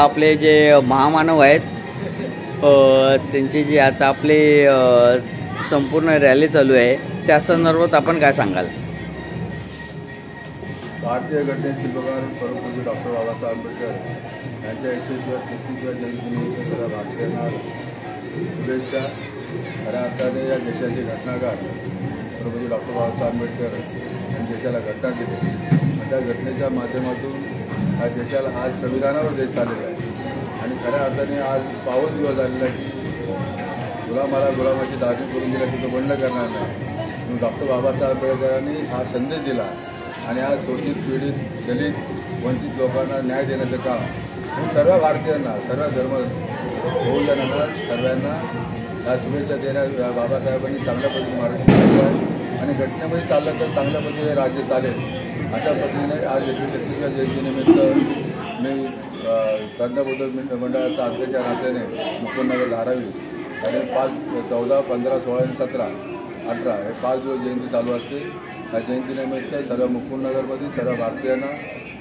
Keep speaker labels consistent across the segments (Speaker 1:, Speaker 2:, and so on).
Speaker 1: आपले जे महामानव आहेत त्यांची जी आता आपली संपूर्ण रॅली चालू आहे त्या संदर्भात आपण काय सांगाल?
Speaker 2: भारतीय घटनेचे शिल्पकार परमपूज्य डॉक्टर बाबासाहेब आंबेडकर यांच्या 133व्या जयंतीनिमित्त सर्व भारतीयांना शुभेच्छा। खऱ्या अर्थाने या देशाचे घटनाकार परमपूज्य डॉक्टर बाबासाहेब आंबेडकर यांनी देशाला घटना दिली। त्या घटनेच्या माध्यमातून हा देशाला आज संविधानावर देश चाललेला आहे आणि खऱ्या अर्थाने आज पावन दिवस झालेला आहे की गुलामाला गुलामाची दाबी करून दिला की तो बंड करणार नाही म्हणून डॉक्टर बाबासाहेब आंबेडकरांनी हा संदेश दिला आणि आज शोषित पीडित दलित वंचित लोकांना न्याय देण्याचं काम म्हणून सर्व भारतीयांना सर्व धर्म बहुजनांना सर्वांना या शुभेच्छा देण्या बाबासाहेबांनी चांगल्या पद्धतीने मार्गदर्शन केलं आहे आणि घटनेमध्ये चाललं तर चांगल्या पद्धतीने राज्य चालेल अशा पद्धतीने आज 133व्या जयंतीनिमित्त मी प्रांतबौद्ध मंडळाचा अध्यक्ष नात्याने मुकुंदनगर धारावी आणि 5, 14, 15, 16 आणि 17, 18 हे 5 दिवस जयंती चालू असते। या जयंतीनिमित्त सर्व मुकुंदनगरमधील सर्व भारतीयांना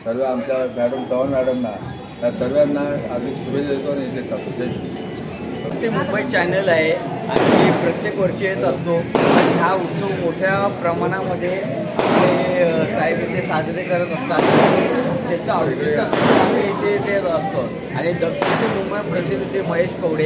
Speaker 2: सर्व आमच्या मॅडम चव्हाण मॅडमना या सर्वांना हार्दिक शुभेच्छा देतो आणि इथे सांगतो जय हिंद।
Speaker 1: ते मुंबई चॅनल आहे आणि प्रत्येक वर्षी येत असतो आणि हा उत्सव मोठ्या प्रमाणामध्ये आपले साहेब इथे साजरे करत असतात। त्याचं औचित्य आम्ही इथे असतो आणि दक्षिण मुंबई प्रतिनिधी महेश कवडे।